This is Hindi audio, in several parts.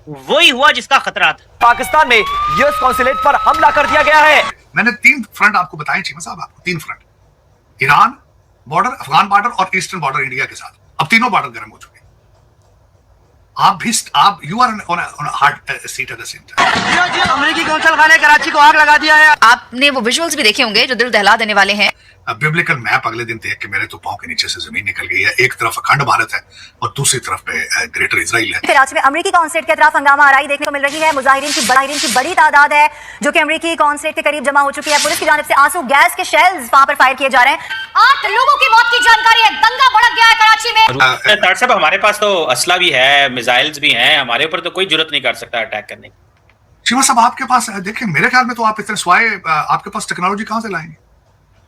वही हुआ जिसका खतरा था। पाकिस्तान में यूएस कॉन्सुलेट पर हमला कर दिया गया है। मैंने 3 फ्रंट आपको बताए चीमा साहब, आपको 3 front, Iran border, Afghan border और ईस्टर्न बॉर्डर इंडिया के साथ। अब तीनों बॉर्डर गर्म हो चुके हैं। आप you are on hard seat at the same time. अमेरिकी कौंसलखाने कराची को आग लगा दिया है। आपने वो विजुअल्स भी देखे होंगे जो दिल दहला देने वाले हैं। बिब्लिकल मैप अगले दिन देख के मेरे तो पांव के नीचे से जमीन निकल गई है। एक तरफ अखंड भारत है और दूसरी तरफ पे ग्रेटर इजराइल है। कराची में अमेरिकी कॉन्सुलेट के तरफ हंगामा आराई देखने को मिल रही है। मुजाहिरीन की बड़ी तादाद है जो कि अमेरिकी कॉन्सुलेट के करीब जमा हो चुकी है। पुलिस की जानिब से आंसू गैस के शेल्स वहां पर फायर किए जा रहे हैं। 8 लोगों की मौत की जानकारी है। दंगा भड़क गया है कराची में। तार साहब, हमारे पास तो असला भी है, मिसाइल्स भी हैं, हमारे ऊपर तो कोई जरूरत नहीं कर सकता अटैक करने की। शिवा साहब, आपके पास देखिए, मेरे ख्याल में तो आप इतने स्वाय आपके पास टेक्नोलॉजी कहां से लाएंगे?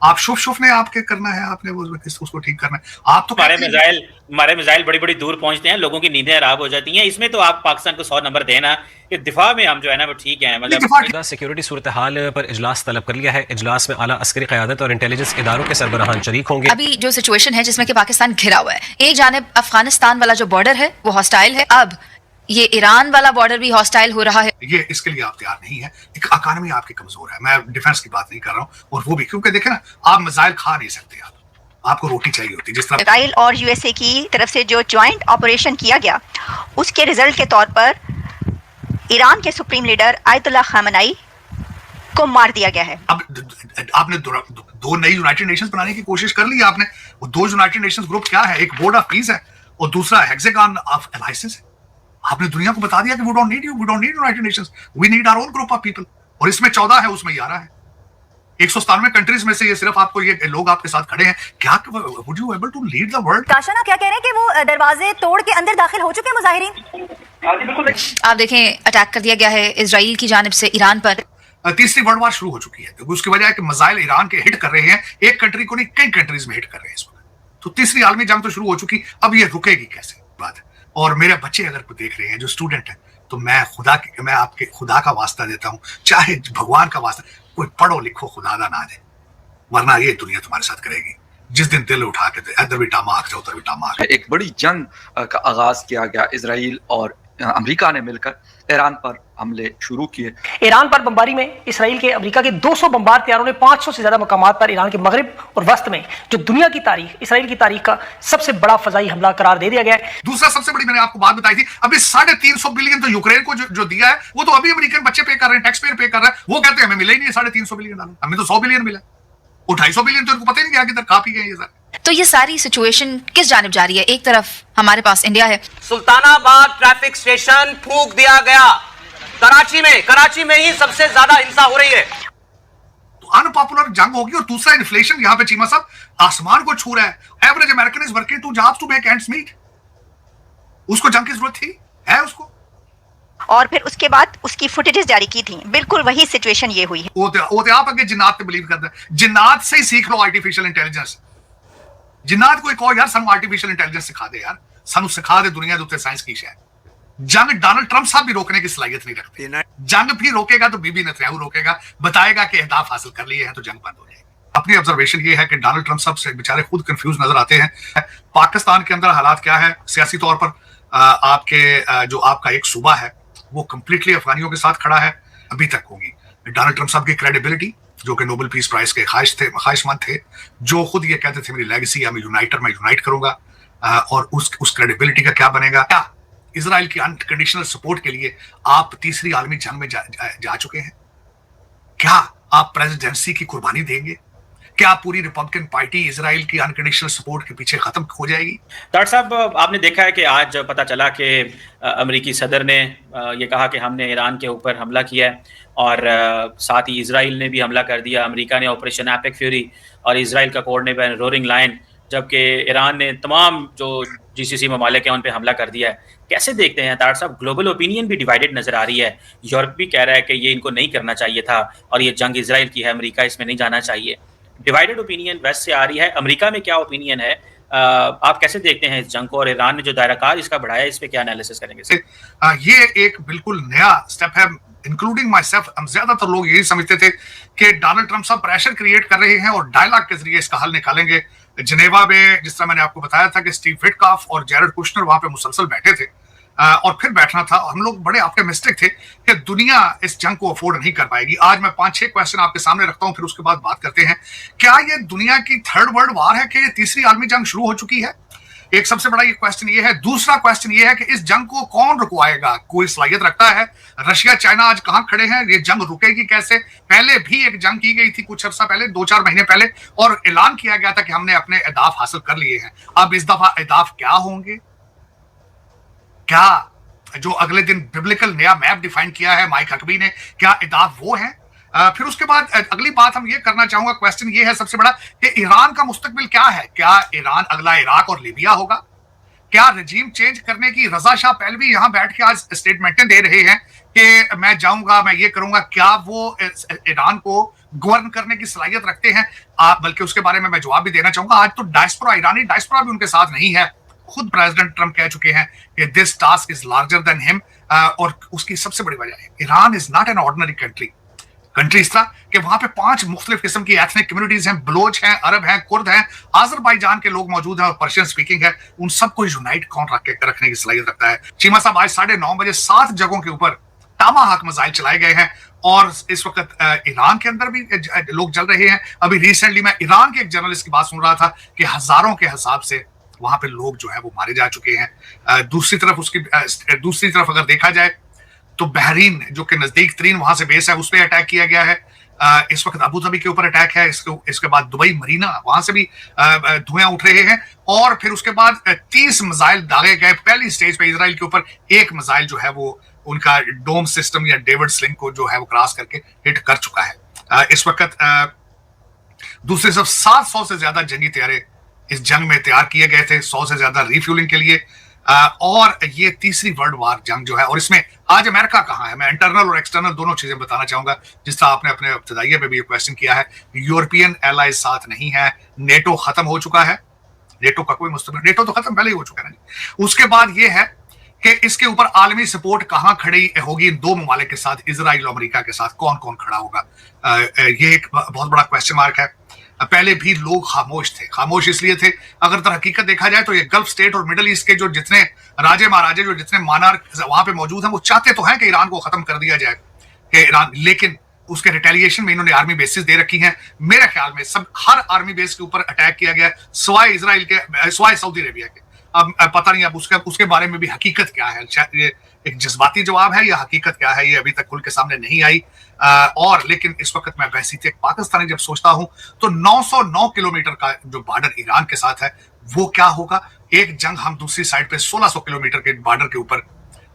आप शुफ ने आपके करना है, आपने वो उसको ठीक करना है। आप तो हमारे मिसाइल बड़ी बड़ी दूर पहुंचते हैं, लोगों की नींदें खराब हो जाती हैं। इसमें तो आप पाकिस्तान को 100 नंबर देना कि दिफा में हम जो है ना वो ठीक है। मतलब सिक्योरिटी सूरत हाल पर इजलास तलब कर लिया है। इजलास में आला अस्करी क़यादत और इंटेलिजेंस इदारों के सरबराहान शरीक होंगे। अभी जो सिचुएशन है जिसमें कि पाकिस्तान घिरा हुआ है, एक जानिब अफगानिस्तान वाला जो बॉर्डर है वो हॉस्टाइल है, अब ये ईरान वाला बॉर्डर भी हॉस्टाइल हो रहा है। ये इसके लिए आप तैयार नहीं है। एक इकोनॉमी आपकी कमजोर है। मैं डिफेंस की बात नहीं कर रहा हूँ, और वो भी क्योंकि देखे ना, आप मिसाइल खा नहीं सकते, आपको रोटी चाहिए होती। जिस तरह इजराइल और यूएसए की तरफ से जो ज्वाइंट ऑपरेशन किया गया, उसके रिजल्ट के तौर पर ईरान के सुप्रीम लीडर आयतुल्लाह खामेनी को मार दिया गया है। अब आपने दो नई यूनाइटेड नेशंस बनाने की कोशिश कर ली आपने। वो 2 यूनाइटेड नेशंस ग्रुप क्या है? एक बोर्ड ऑफ पीस है और दूसरा हेक्सागन ऑफ अलायंसेस है। आपने दुनिया को बता दिया कि we don't need United Nations, we need our own group of people. और इसमें 14 है, उसमें 11 है। 197 कंट्रीज में से ये सिर्फ आपको ये लोग आपके साथ खड़े हैं। क्या would you able to lead the world? काशना क्या कह रहे हैं कि वो दरवाजे तोड़ के अंदर दाखिल हो चुके हैं मुजाहिरीन। आप देखें, अटैक कर दिया गया है इजराइल की जानिब से ईरान पर। तीसरी वर्ल्ड वॉर शुरू हो चुकी है। उसकी वजह है कि मिसाइल ईरान के हिट कर रहे हैं, एक कंट्री को नहीं कई कंट्रीज में हिट कर रहे हैं इस वक्त। तो तीसरी आलमी जंग तो शुरू हो चुकी, अब ये रुकेगी कैसे? बात है। और मेरे बच्चे अगर कोई देख रहे हैं जो स्टूडेंट हैं, तो मैं आपके खुदा का वास्ता देता हूं, चाहे भगवान का वास्ता, कोई पढ़ो लिखो खुदा दा ना दे, वरना ये दुनिया तुम्हारे साथ करेगी। जिस दिन दिल उठा के इधर भी टामा आग जाओ, उधर भी टामा आग। एक बड़ी जंग का आगाज किया गया। इजराइल और अमेरिका ने मिलकर ईरान पर हमले शुरू किए। ईरान पर बमबारी में इसराइल के अमेरिका के 200 बमबार तैयारों ने 500 से ज्यादा मकामात पर ईरान के मगरिब और वस्त में जो दुनिया की तारीख, इसराइल की तारीख का सबसे बड़ा फजाई हमला करार दे दिया गया है। दूसरा सबसे बड़ी मैंने आपको बात बताई थी, अभी 350 बिलियन तो यूक्रेन को जो दिया है, वो तो अभी अमेरिकन बच्चे पे कर रहे हैं, टैक्स पेयर पे कर रहे हैं। वो कहते हैं हमें मिले ही नहीं 350 बिलियन डॉलर, हमें तो 100 बिलियन मिला। वो 250 बिलियन तो इनको पता ही नहीं किधर खा पी गए ये सर। तो ये सारी सिचुएशन किस जानिब जा रही है? एक तरफ हमारे पास इंडिया है। सुल्तानाबाद ट्रैफिक स्टेशन फूंक दिया गया। कराची में ही सबसे ज्यादा हिंसा हो रही है। तो अनपॉपुलर जंग होगी। और दूसरा इन्फ्लेशन यहाँ पे चीमा साहब आसमान को छू रहा है। Average American is working 2 jobs to make ends meet. उसको जंग की जरूरत थी, है उसको। और फिर उसके बाद उसकी फुटेजेस जारी की थी। बिल्कुल वही सिचुएशन ये हुई है। वो आप अगे जिन्नात पे बिलीव करते हैं। जिन्नात से ही सीख लो आर्टिफिशियल इंटेलिजेंस। जिन्नात कोई कहो यार सानू आर्टिफिशियल इंटेलिजेंस सिखा दे, यार सानू सिखा दे दुनिया के साइंस की शय। जंग डोनाल्ड ट्रंप साहब भी रोकने की सलाहियत नहीं रखते। जंग भी रोकेगा तो बीबी नेतन्याहू रोकेगा, बताएगा कि अहदाफ हासिल कर लिए हैं तो जंग बंद हो जाएगी। अपनी ऑब्जर्वेशन ये है कि डोनाल्ड ट्रंप साहब से बेचारे खुद कंफ्यूज नजर आते हैं। पाकिस्तान के अंदर हालात क्या है सियासी तौर पर? जो आपका एक सूबा है वो कंप्लीटली अफगानियों के साथ खड़ा है, अभी तक होगी। डोनाल्ड ट्रंप साहब की क्रेडिबिलिटी, जो कि नोबेल पीस प्राइज के ख्वाहिशमंद थे, जो खुद ये कहते थे मेरी लेगेसी है, मैं यूनाइट करूंगा, और उस क्रेडिबिलिटी का क्या बनेगा? क्या इजराइल की अनकंडीशनल सपोर्ट के लिए आप तीसरी आलमी जंग में जा चुके हैं? क्या आप प्रेसिडेंसी की कुर्बानी देंगे? क्या पूरी रिपब्लिकन पार्टी इजराइल की अनकंडीशनल सपोर्ट के पीछे खत्म हो जाएगी? डॉक्टर साहब, आपने देखा है कि आज पता चला कि अमेरिकी सदर ने ये कहा कि हमने ईरान के ऊपर हमला किया है, और साथ ही इजराइल ने भी हमला कर दिया। अमेरिका ने ऑपरेशन एपिक फ्यूरी और इजराइल का कोड नेम रोरिंग लायन, जबकि ईरान ने तमाम जो जीसीसी ममालिक हैं उन पर हमला कर दिया है। कैसे देखते हैं तार साहब? ग्लोबल ओपिनियन भी डिवाइडेड नजर आ रही है। यूरोप भी कह रहा है कि ये इनको नहीं करना चाहिए था और ये जंग इजराइल की है, अमेरिका इसमें नहीं जाना चाहिए। डिवाइडेड ओपिनियन वेस्ट से आ रही है। अमेरिका में क्या ओपिनियन है? आप कैसे देखते हैं इस जंग को? और ईरान ने जो दायरा कार इसका बढ़ाया, इस पे क्या एनालिसिस करेंगे? ये एक बिल्कुल नया स्टेप है, इंक्लूडिंग माई सेल्फ। हम ज्यादातर लोग यही समझते थे कि डोनाल्ड ट्रंप साहब प्रेशर क्रिएट कर रहे हैं और डायलॉग के जरिए इसका हल निकालेंगे। जिनेवा में जिस तरह मैंने आपको बताया था कि स्टीव विटकॉफ और जेरेड कुशनर वहां पे मुसलसल बैठे थे, और फिर बैठना था। हम लोग बड़े ऑप्टिमिस्टिक थे कि दुनिया इस जंग को अफोर्ड नहीं कर पाएगी। आज मैं 5-6 क्वेश्चन आपके सामने रखता हूं, फिर उसके बाद बात करते हैं। क्या ये दुनिया की थर्ड वर्ल्ड वार है कि ये तीसरी आलमी जंग शुरू हो चुकी है? एक सबसे बड़ा ये क्वेश्चन ये है। दूसरा क्वेश्चन ये है कि इस जंग को कौन रुकवाएगा? कोई सलाहियत रखता है? रशिया चाइना आज कहां खड़े हैं? ये जंग रुकेगी कैसे? पहले भी एक जंग की गई थी कुछ अर्सा पहले, 2-4 महीने पहले, और ऐलान किया गया था कि हमने अपने अहदाफ हासिल कर लिए हैं। अब इस दफा अहदाफ क्या होंगे? क्या जो अगले दिन बिब्लिकल नया मैप डिफाइन किया है माइक हकबी ने, क्या अहदाफ वो है? फिर उसके बाद अगली बात हम ये करना चाहूंगा, क्वेश्चन ये है सबसे बड़ा कि ईरान का मुस्तकबिल क्या है? क्या ईरान अगला इराक और लीबिया होगा? क्या रजीम चेंज करने की रजा शाह पहलवी यहां बैठ के आज स्टेटमेंटें दे रहे हैं कि मैं जाऊंगा, मैं ये करूंगा? क्या वो ईरान को गवर्न करने की सलाहियत रखते हैं? बल्कि उसके बारे में मैं जवाब भी देना चाहूंगा। आज तो डायस्पोरा, ईरानी डायस्पोरा भी उनके साथ नहीं है। खुद प्रेसिडेंट ट्रंप कह चुके हैं कि this task is larger than him, और उसकी सबसे बड़ी वजह है Iran is not an ordinary country. इस तरह कि वहां पे 5 मुख्तलिफ किस्म की एथनिक कम्युनिटीज हैं, बलोच हैं, अरब हैं, कुर्द हैं, आजरबाईजान के लोग मौजूद हैं और पर्शियन स्पीकिंग है। उन सबको यूनाइट कौन रखने की सलाहियत रखता है? चीमा साहब, आज 9:30 बजे 7 जगहों के ऊपर टामाहाक मिसाइल चलाए गए हैं और इस वक्त ईरान के अंदर भी लोग जल रहे हैं। अभी रिसेंटली मैं ईरान के एक जर्नलिस्ट की बात सुन रहा था कि हजारों के हिसाब से वहां पे लोग जो है वो मारे जा चुके हैं। दूसरी तरफ अगर देखा जाए तो बहरीन जो कि नजदीक तरीन वहां से बेस है, उस पर अटैक किया गया है। इस वक्त अबू धाबी के ऊपर अटैक है। इसके बाद दुबई मरीना, वहां से भी धुआं उठ रहे हैं। और फिर उसके बाद 30 मिसाइल दागे गए पहली स्टेज पे इजराइल के ऊपर। एक मिसाइल जो है वो उनका डोम सिस्टम या डेविड स्लिंग को जो है वो क्रॉस करके हिट कर चुका है। इस वक्त दूसरी तरफ 700 से ज्यादा जंगी तैयारे इस जंग में तैयार किए गए थे, 100 से ज्यादा रिफ्यूलिंग के लिए। और ये तीसरी वर्ल्ड वार जंग जो है, और इसमें आज अमेरिका कहां है? मैं इंटरनल और एक्सटर्नल दोनों चीजें बताना चाहूंगा। जिस तरह आपने अपने इब्तिदाइया में भी क्वेश्चन किया है, यूरोपियन एलाइज साथ नहीं है, नेटो खत्म हो चुका है। नेटो का कोई मुस्तकबिल, नेटो तो खत्म पहले ही हो चुका है ना। उसके बाद ये है कि इसके ऊपर आलमी सपोर्ट कहां खड़ी होगी? 2 ममालिक के साथ, इजराइल और अमेरिका के साथ कौन कौन खड़ा होगा? ये एक बहुत बड़ा क्वेश्चन मार्क है। पहले भी लोग खामोश थे। खामोश इसलिए थे, अगर तो हकीकत देखा जाए तो ये गल्फ स्टेट और मिडिल ईस्ट के जो जितने राजे महाराजे, जो जितने मानार्क वहां पे मौजूद हैं, वो चाहते तो हैं कि ईरान को खत्म कर दिया जाए कि ईरान, लेकिन उसके रिटेलिएशन में इन्होंने आर्मी बेसिस दे रखी हैं। मेरे ख्याल में हर आर्मी बेस के ऊपर अटैक किया गया, सिवाय इजराइल के, सिवाय सऊदी अरेबिया के। अब पता नहीं अब उसके बारे में भी हकीकत क्या है। ये एक जज्बाती जवाब है या हकीकत क्या है, ये अभी तक खुल के सामने नहीं आई। और लेकिन इस वक्त मैं वैसी एक पाकिस्तानी जब सोचता हूं तो 909 किलोमीटर का जो बॉर्डर ईरान के साथ है, वो क्या होगा? एक जंग हम दूसरी साइड पे 1600 किलोमीटर के बॉर्डर के ऊपर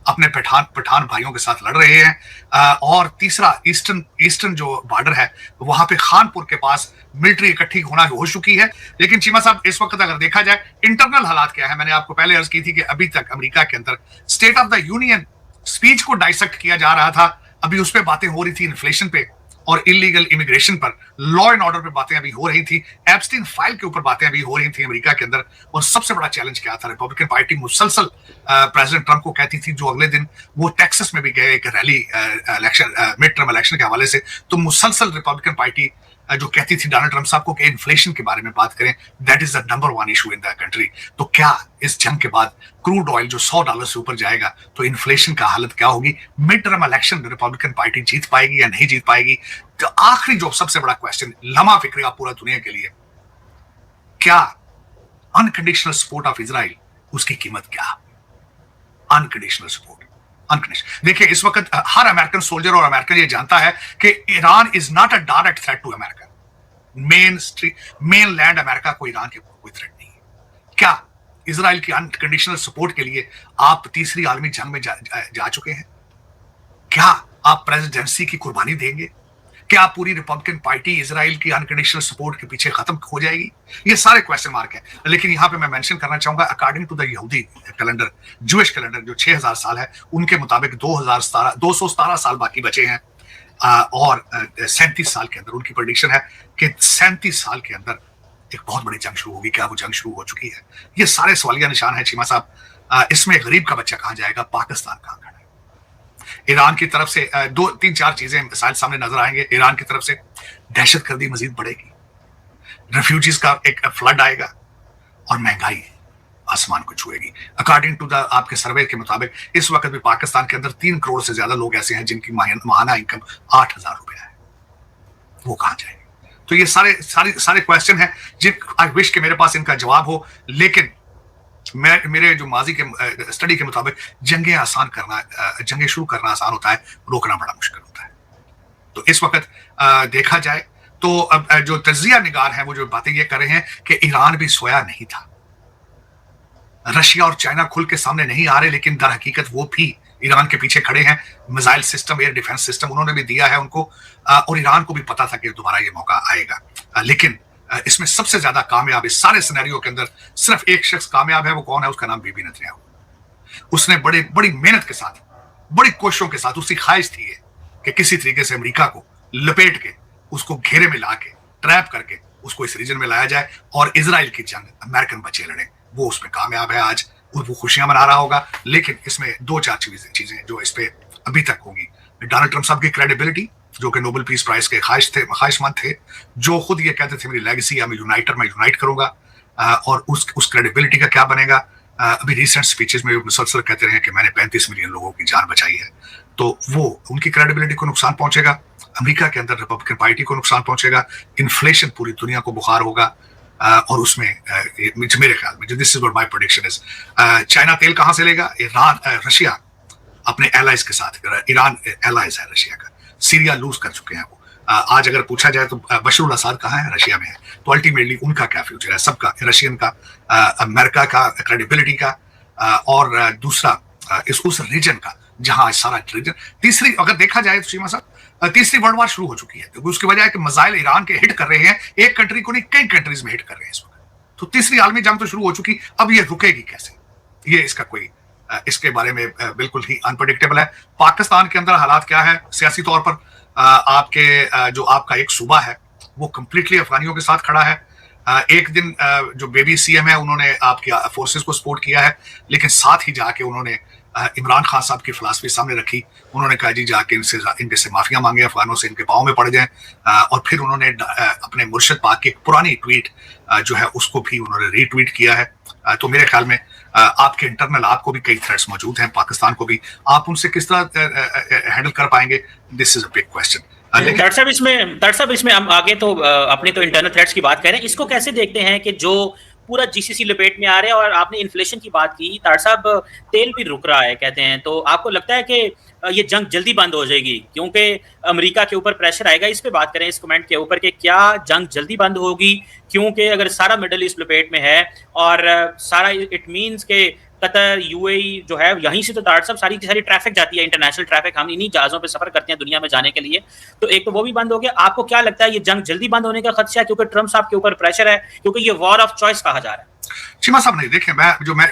अपने पठान भाइयों के साथ लड़ रहे हैं। और तीसरा ईस्टर्न जो बॉर्डर है, वहां पे खानपुर के पास मिलिट्री इकट्ठी होना हो चुकी है। लेकिन चीमा साहब, इस वक्त अगर देखा जाए इंटरनल हालात क्या है, मैंने आपको पहले अर्ज की थी कि अभी तक अमेरिका के अंदर state of the union speech को डाइसेक्ट किया जा रहा था। अभी उस पर बातें हो रही थी, इन्फ्लेशन पे और इलीगल इमिग्रेशन पर, लॉ एंड ऑर्डर पे बातें अभी हो रही थी, एप्स्टीन फाइल के ऊपर बातें अभी हो रही थी अमेरिका के अंदर। और सबसे बड़ा चैलेंज क्या था? रिपब्लिकन पार्टी मुसलसल प्रेसिडेंट ट्रंप को कहती थी, जो अगले दिन वो टेक्सास में भी गए एक rally election, mid term election के हवाले से, तो मुसलसल रिपब्लिकन पार्टी जो कहती थी डोनाल्ड ट्रंप साहब को कि इन्फ्लेशन के बारे में बात करें, that is the number 1 issue in the country. तो क्या इस जंग के बाद क्रूड ऑयल जो $100 से ऊपर जाएगा तो इन्फ्लेशन का हालत क्या होगी? Mid term election Republican party जीत पाएगी या नहीं जीत पाएगी? तो आखिरी जो सबसे बड़ा क्वेश्चन लम्हा फिक्र पूरा दुनिया के लिए, क्या अनकंडीशनल सपोर्ट ऑफ इजराइल, उसकी कीमत क्या? Unconditional support, unconditional. देखिए, इस वक्त हर अमेरिकन सोल्जर और अमेरिकन ये जानता है कि Iran is not a direct threat to America. Mainland America को ईरान के कोई थ्रेट नहीं है। क्या इजराइल की अनकंडीशनल सपोर्ट के लिए आप तीसरी आलमी जंग में जा चुके हैं? क्या आप प्रेसिडेंसी की कुर्बानी देंगे? क्या पूरी रिपब्लिकन पार्टी इजराइल की अनकंडीशनल सपोर्ट के पीछे खत्म हो जाएगी? ये सारे क्वेश्चन मार्क हैं। लेकिन यहां पे मैं मेंशन करना चाहूंगा, अकॉर्डिंग टू द यहूदी कैलेंडर, जूइश कैलेंडर जो 6000 साल है, उनके मुताबिक 217 साल बाकी बचे हैं। और 37 साल के अंदर उनकी प्रेडिक्शन है कि 37 साल के अंदर एक बहुत बड़ी जंग शुरू होगी। क्या वो जंग शुरू हो चुकी है? ये सारे सवालिया निशान है चीमा साहब। इसमें गरीब का बच्चा कहां जाएगा? पाकिस्तान कहां खड़ा है? ईरान की तरफ से 2-3-4 चीजें मिसाइल सामने नजर आएंगे। ईरान की तरफ से दहशतगर्दी मजीद बढ़ेगी, रेफ्यूजीज का एक फ्लड आएगा, और महंगाई आसमान को छुएगी। अकॉर्डिंग टू द आपके सर्वे के मुताबिक इस वक्त भी पाकिस्तान के अंदर 3 करोड़ से ज्यादा लोग ऐसे हैं जिनकी माहाना इनकम 8,000 रुपया है। वो कहां जाएंगे? तो ये सारे क्वेश्चन हैं जिन आई विश के मेरे पास इनका जवाब हो, लेकिन मेरे जो माजी के स्टडी के मुताबिक जंगें शुरू करना आसान होता है, रोकना बड़ा मुश्किल होता है। तो इस वक्त देखा जाए तो अब जो तजिया निगार हैं वो जो बातें ये कर रहे हैं कि ईरान भी सोया नहीं था, रशिया और चाइना खुल के सामने नहीं आ रहे, लेकिन दर हकीकत वो भी ईरान के पीछे खड़े हैं। Missile system, air defence system उन्होंने भी दिया है उनको, और ईरान को भी पता था कि दोबारा ये मौका आएगा। लेकिन इसमें सबसे ज्यादा कामयाब इस सारे सिनेरियो के अंदर सिर्फ एक शख्स कामयाब है। वो कौन है? उसका नाम बीबी नेतन्याहू। उसने बड़ी मेहनत के साथ, बड़ी कोशिशों के साथ, उसकी ख्वाहिश थी कि किसी तरीके से अमेरिका को लपेट के, उसको घेरे में ला के, ट्रैप करके उसको इस रीजन में लाया जाए और इजराइल की जंग अमेरिकन बच्चे लड़े। वो उसमें कामयाब है आज, वो खुशियां मना रहा होगा। लेकिन इसमें 2-4 चीजें जो इस पे अभी तक होंगी। डोनाल्ड ट्रंप साहब की क्रेडिबिलिटी, जो कि नोबेल पीस प्राइज के ख्वाहिशमंद थे, जो खुद ये कहते थे मेरी लेगेसी है, मैं यूनाइट करूंगा, और उस क्रेडिबिलिटी का क्या बनेगा? अभी रिसेंट स्पीचेस में मुसलसल कहते रहे कि मैंने 35 मिलियन लोगों की जान बचाई है, तो वो उनकी क्रेडिबिलिटी को नुकसान पहुंचेगा। अमेरिका के अंदर रिपब्लिकन पार्टी को नुकसान पहुंचेगा। इन्फ्लेशन पूरी दुनिया को बुखार होगा, और उसमें मेरे ख्याल में, this is what my prediction is, China तेल कहां से लेगा? रशिया अपने एलाइज के साथ, ईरान एलाइज है रशिया का, सीरिया लूज कर चुके हैं वो। आज अगर पूछा जाए तो बशर अल असद कहाँ है? रशिया में है। तो अल्टीमेटली उनका क्या फ्यूचर है? सबका, रशियन का, अमेरिका का, क्रेडिबिलिटी का, और दूसरा उस रीजन का जहां सारा रीजन। तीसरी अगर देखा जाए तो सीमा साहब, तीसरी वर्ल्ड वॉर शुरू हो चुकी है, क्योंकि उसकी वजह है कि मिसाइल ईरान के हिट कर रहे हैं, एक कंट्री को नहीं कई कंट्रीज में हिट कर रहे हैं इस वक्त। तो तीसरी आलमी जंग तो शुरू हो चुकी, अब ये रुकेगी कैसे? ये इसका कोई इसके बारे में बिल्कुल ही अनप्रेडिक्टेबल है। पाकिस्तान के अंदर हालात क्या है सियासी तौर पर? आपका एक सूबा है वो कंप्लीटली अफगानियों के साथ खड़ा है। एक दिन जो बेबी सीएम है उन्होंने आपकी फोर्सेस को सपोर्ट किया है, लेकिन साथ ही जाके उन्होंने इमरान खान साहब की फिलासफी सामने रखी। उन्होंने कहा जी जाके इनके से माफिया मांगे, अफगानों से इनके पाँव में पड़ जाएं, और फिर उन्होंने अपने मुर्शद पाक की एक पुरानी ट्वीट जो है उसको भी उन्होंने रीट्वीट किया है। तो मेरे ख्याल में आपके इंटरनल आपको भी कई थ्रेट्स मौजूद हैं, पाकिस्तान को भी, आप उनसे किस तरह हैंडल कर पाएंगे? This is a big question. Doctor साहब इसमें हम आगे तो अपने तो इंटरनल थ्रेट्स की बात कर रहे हैं, इसको कैसे देखते हैं कि जो पूरा जीसीसी लपेट में आ रहा है, और आपने इन्फ्लेशन की बात की, तार साहब तेल भी रुक रहा है कहते हैं, तो आपको लगता है कि ये जंग जल्दी बंद हो जाएगी क्योंकि अमेरिका के ऊपर प्रेशर आएगा? इस पे बात करें इस कमेंट के ऊपर कि क्या जंग जल्दी बंद होगी, क्योंकि अगर सारा मिडल ईस्ट लपेट में है और सारा इट मीन्स के कतर, यूएई जो है, यहीं से तो तार साहब सारी की सारी ट्रैफिक जाती है, इंटरनेशनल ट्रैफिक, हम इन्हीं जहाज़ों पे सफर करते हैं दुनिया में जाने के लिए, तो एक तो वो भी बंद हो गया। आपको क्या लगता है ये जंग जल्दी बंद होने का खदशा है क्योंकि ट्रंप साहब के ऊपर प्रेशर है, क्योंकि ये वॉर ऑफ चॉइस कहा जा रहा है? चीमा साहब नहीं, देखें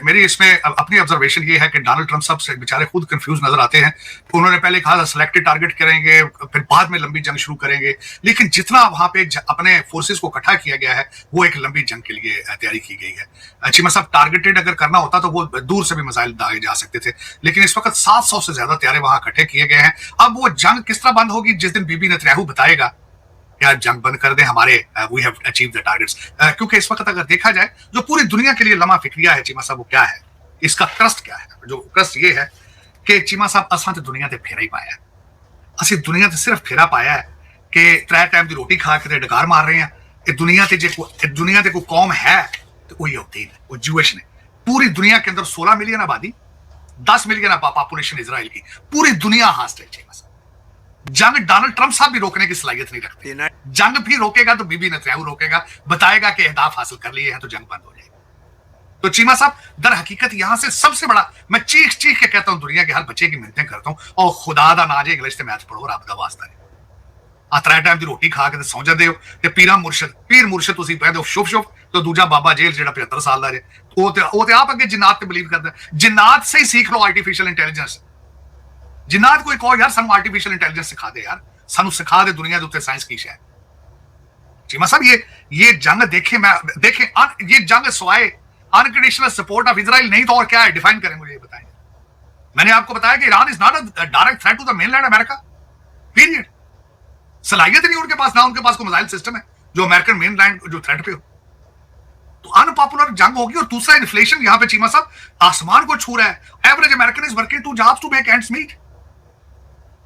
मेरी इसमें अपनी ऑब्जर्वेशन ये है कि डोनाल्ड ट्रंप साहब से बेचारे खुद कंफ्यूज नजर आते हैं। उन्होंने पहले कहा सिलेक्टेड टारगेट करेंगे, फिर बाद में लंबी जंग शुरू करेंगे, लेकिन जितना वहां पे अपने फोर्सेस को इकट्ठा किया गया है वो एक लंबी जंग के लिए तैयारी की गई है। चीमा साहब टारगेटेड अगर करना होता तो वो दूर से भी मिसाइल दागे जा सकते थे, लेकिन इस वक्त 700 से ज्यादा तैयारे वहां इकट्ठे किए गए हैं। अब वो जंग किस तरह बंद होगी? जिस दिन बीबी नेतन्याहू बताएगा यार जंग बंद कर दें, हमारे we have achieved the targets. क्योंकि इस वक्त अगर देखा जाए जो पूरी दुनिया के लिए लम्हा फिक्रिया है चीमा साहब, वो क्या है? इसका क्रस्ट क्या है? जो क्रस्ट ये है कि चीमा साहब असां ते दुनिया ते फेरा ही पाया, असं दुनिया ते सिर्फ फेरा पाया है कि 3 टाइम की रोटी खा के डकार मार रहे हैं। दुनिया ते कोई कौम है तो वही होती है, वो ज्यूइश ने। पूरी दुनिया के अंदर 16 मिलियन आबादी, 10 मिलियन पॉपुलेशन इजराइल की, पूरी दुनिया हासिल है चीमा साहब। जंग डोनाल्ड ट्रंप साहब भी रोकने की सलाहियत नहीं रखते। जंग भी रोकेगा तो बीबी नेतन्याहू रोकेगा, बताएगा कि अहदाफ हासिल कर लिए हैं तो जंग बंद हो जाएगी। तो चीमा साहब दर हकीकत यहां से सबसे बड़ा, मैं चीख चीख के कहता हूं दुनिया के हर बच्चे की मिन्नतें करता हूं, और खुदा दा ना जे इंग्लिश ते मैथ पढ़ो, रब दा वास्ता है। 3 टाइम की रोटी खा के सौ जाते हो, पीर मुर्शद तुसीं कहदे हो शुभ शुभ, तो दूजा बाबा जेल जो 75 साल का जे वो आप अगे जिन्नात पे बिलीव करता है। जिन्नात से ही सीख लो आर्टिफिशियल इंटेलिजेंस। जिन्नात कोई कहो यार सानू आर्टिफिशियल इंटेलिजेंस सिखा दे, यार सानू सिखा दे दुनिया के उत्ते साइंस की शय। चीमा साहब ये जंग देखें ये जंग सवाए अनकंडीशनल सपोर्ट ऑफ इजराइल नहीं तो और क्या है? डिफाइन करें मुझे, बताएं। मैंने आपको बताया कि Iran is not a direct threat to the mainland America, period. सलाहियत नहीं उनके पास, ना उनके पास कोई मिसाइल सिस्टम है जो अमेरिकन मेनलैंड जो थ्रेट पे हो। तो अनपॉपुलर जंग होगी। और दूसरा इन्फ्लेशन यहां पे चीमा साहब आसमान को छू रहा है। Average American is working two jobs to make ends meet.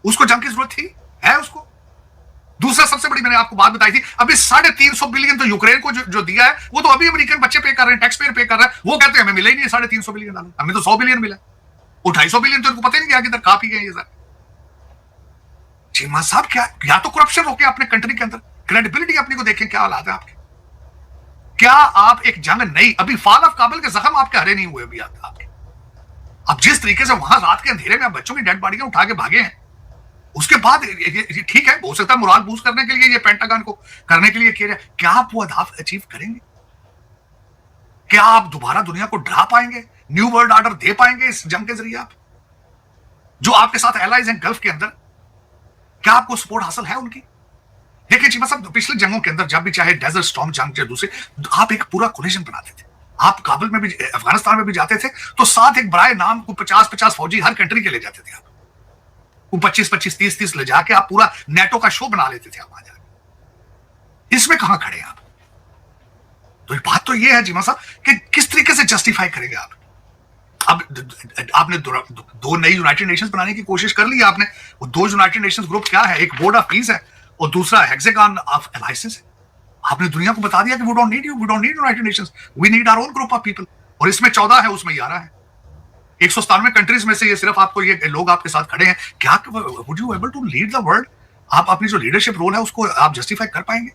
उसको जंग की जरूरत थी, है उसको। दूसरा सबसे बड़ी मैंने आपको बात बताई थी, अभी 350 बिलियन तो यूक्रेन को जो दिया है वो तो अभी अमेरिकन बच्चे पे कर रहे हैं, टैक्स पेयर पे कर रहा है। वो कहते हैं हमें मिले ही नहीं 350 बिलियन डॉलर, हमें तो 100 बिलियन मिला। वो 250 बिलियन तो इनको पता ही नहीं क्या किधर खा पी गए ये सर। चीमा साहब क्या, या तो करप्शन रोके अपने कंट्री के अंदर, क्रेडिबिलिटी अपनी को देखें क्या हालात है आपके। क्या आप एक जंग नहीं, अभी फॉल ऑफ काबुल के जख्म आपके हरे नहीं हुए अभी आपके। अब जिस तरीके से वहां रात के अंधेरे में बच्चों की डेड बॉडियां उठा के भागे हैं, उसके बाद ठीक है हो सकता है मोरल बूस्ट करने के लिए ये पेंटागन को करने के लिए किया जाए, क्या आप वो अहदाफ अचीव करेंगे? क्या आप दोबारा दुनिया को डरा पाएंगे, न्यू वर्ल्ड ऑर्डर दे पाएंगे इस जंग के जरिए? आप जो आपके साथ एलाइज हैं गल्फ के अंदर, क्या आपको सपोर्ट हासिल है उनकी? देखिए चीमा साहब, पिछले जंगों के अंदर जब भी चाहे डेजर्ट स्टॉर्म जंग चाहे दूसरे, आप एक पूरा कोलिशन बनाते थे। आप काबुल में भी अफगानिस्तान में भी जाते थे तो साथ एक बराए नाम को 50-50 फौजी हर कंट्री के ले जाते थे। आप 25-25 30-30 ले जाके आप पूरा नेटो का शो बना लेते थे आप वहां जाके। इसमें कहां खड़े आप? तो बात तो ये है जीमा साहब कि किस तरीके से जस्टिफाई करेंगे आप? अब आपने दो नई यूनाइटेड नेशंस बनाने की कोशिश कर ली आपने। वो दो यूनाइटेड नेशंस ग्रुप क्या है? एक बोर्ड ऑफ पीस है और दूसरा हेक्सागन ऑफ अलायंसेस है। आपने दुनिया को बता दिया कि we don't need you, we don't need United Nations, we need our own group of people. और इसमें 14 है, उसमें 11 है। 197 कंट्रीज में से ये सिर्फ आपको ये लोग आपके साथ खड़े हैं। क्या would you able to lead the world? आप अपनी जो लीडरशिप रोल है उसको आप जस्टिफाई कर पाएंगे?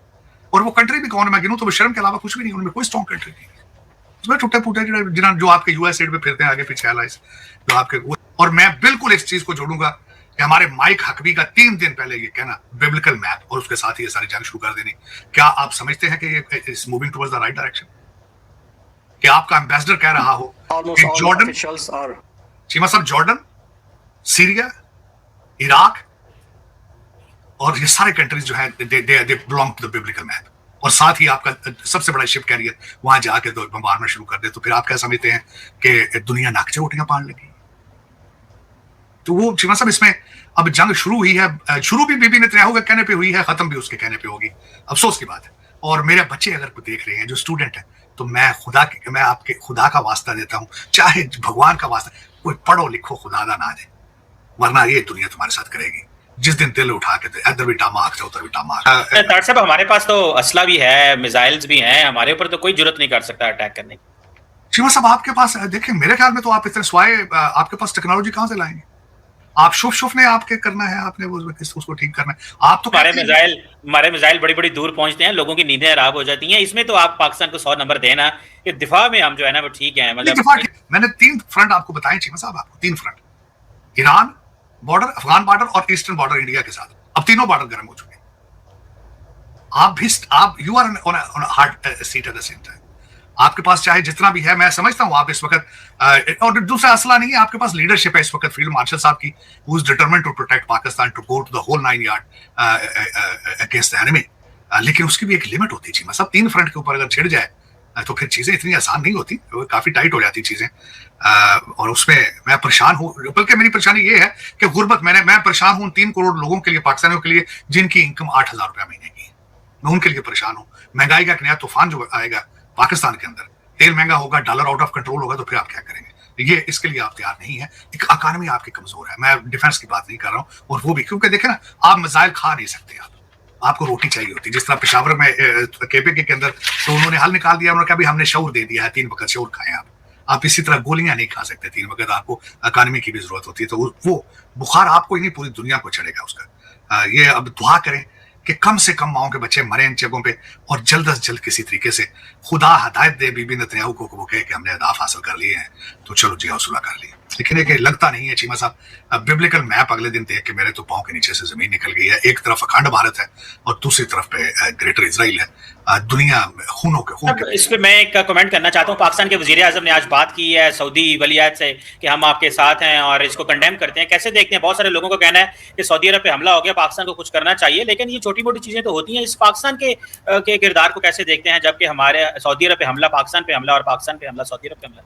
और वो कंट्री भी कौन है? मैं गिनूं तो वो शर्म के अलावा कुछ भी नहीं, उनमें कोई स्ट्रॉन्ग कंट्री नहीं है। उसमें टूटे फूटे जो आपके यूएस साइड पे फिरते हैं आगे पीछे एलाइज जो आपके। और मैं बिल्कुल इस चीज को जोड़ूंगा कि हमारे माइक हकबी का 3 दिन पहले ये कहना बिब्लिकल मैप और उसके साथ ही ये सारी जंग शुरू कर देनी, क्या आप समझते हैं कि ये is moving towards the right direction? कि आपका एम्बेसडर कह रहा हो कि जॉर्डन, चीमा साहब, जॉर्डन, सीरिया, इराक और ये सारे कंट्रीज जो है they belong to the biblical map. और साथ ही आपका सबसे बड़ा शिप कैरियर वहां जाके तो बमबारना शुरू कर दे, तो फिर आप क्या समझते हैं कि दुनिया नाकचे रोटियां पाने लगी? तो वो चीमा साहब, इसमें अब जंग शुरू हुई है, शुरू भी बीबी नेतन्याहू के कहने पे हुई है, खत्म भी उसके कहने पे होगी। अफसोस की बात है। और मेरे बच्चे अगर कोई देख रहे हैं जो स्टूडेंट है, तो मैं आपके खुदा का वास्ता देता हूं, चाहे भगवान का वास्ता, कोई पढ़ो लिखो खुदा ना दे, वरना ये दुनिया तुम्हारे साथ करेगी। जिस दिन दिल उठा के इधर भी टामा आखते उधर भी टामा आखते। तार साहब, हमारे पास तो असला भी है, मिसाइल्स भी हैं, हमारे ऊपर तो कोई जरूरत नहीं कर सकता अटैक करने की। शिवा साहब, आपके पास देखिए, मेरे ख्याल में तो आप इतने स्वाय, आपके पास टेक्नोलॉजी कहां से लाएंगे? आप शुफ ने आपके करना है, आपने उसको ठीक करना है। आप तो हमारे मिसाइल बड़ी बड़ी दूर पहुंचते हैं, लोगों की नींदें खराब हो जाती हैं। इसमें तो आप पाकिस्तान को 100 नंबर देना कि दिफा में हम जो है ना वो ठीक है। मतलब मैंने 3 फ्रंट आपको बताए चीमा साहब, आपको 3 front, Iran border, Afghan border और ईस्टर्न बॉर्डर इंडिया के साथ। अब तीनों बॉर्डर गर्म हो चुके हैं। आप you are on a hard seat at the same time. आपके पास चाहे जितना भी है, मैं समझता हूं आप इस वक्त, और दूसरा असला नहीं है, आपके पास लीडरशिप है इस वक्त फील्ड मार्शल साहब की, who is determined to protect Pakistan, to go to the whole 9 yard against the enemy. लेकिन उसकी भी एक लिमिट होती है। सब 3 फ्रंट के ऊपर अगर छिड़ जाए तो फिर चीजें इतनी आसान नहीं होती, काफी टाइट हो जाती चीजें। और उसमें मैं परेशान हूँ, बल्कि मेरी परेशानी ये है कि गुर्बत, मैं परेशान हूँ 3 करोड़ लोगों के लिए, पाकिस्तानियों के लिए जिनकी इनकम 8,000 रुपया महीने की है। मैं उनके लिए परेशान हूँ। महंगाई का एक नया तूफान जो आएगा पाकिस्तान के अंदर, तेल महंगा होगा, डॉलर आउट ऑफ कंट्रोल होगा, तो फिर आप क्या करेंगे? ये इसके लिए आप तैयार नहीं है। एक इकोनॉमी आपकी कमजोर है। मैं डिफेंस की बात नहीं कर रहा हूँ, और वो भी क्योंकि देखे ना, आप मिसाइल खा नहीं सकते, आपको रोटी चाहिए होती है। जिस तरह पेशावर में केपीके के अंदर तो उन्होंने हल निकाल दिया, उन्होंने कहा भी हमने शऊर दे दिया है, 3 वक्त शऊर खाएं आप इसी तरह गोलियां नहीं खा सकते 3 वक्त, आपको इकोनॉमी की भी जरूरत होती है। तो वो बुखार आपको ही नहीं, पूरी दुनिया को चढ़ेगा उसका। ये अब दुआ करें कि कम से कम माओ के बच्चे मरे इन जगहों पे, और जल्द अज जल्द किसी तरीके से खुदा हदायत दे बीबी नेतन्याहू को, वो कहे कि हमने अहदाफ हासिल कर लिए हैं, तो चलो जी हौसला कर लिए। लेकिन ये लगता नहीं है चीमा साहब, बिब्लिकल मैप अगले दिन देख के मेरे तो पांव के नीचे से जमीन निकल गई है। एक तरफ अखंड भारत है और दूसरी तरफ पे ग्रेटर इजराइल है। दुनिया खूनों के इस पे मैं एक कमेंट करना चाहता हूँ। पाकिस्तान के वजीर आजम ने आज बात की है सऊदी वलीयत से कि हम आपके साथ हैं और इसको कंडेम करते हैं। कैसे देखते हैं? बहुत सारे लोगों का कहना है कि सऊदी अरब पे हमला हो गया, पाकिस्तान को कुछ करना चाहिए, लेकिन ये छोटी मोटी चीजें तो होती हैं। इस पाकिस्तान के किरदार को कैसे देखते हैं, जबकि हमारे सऊदी अरब पे हमला पाकिस्तान पे हमला और पाकिस्तान पे हमला सऊदी अरब पे हमला?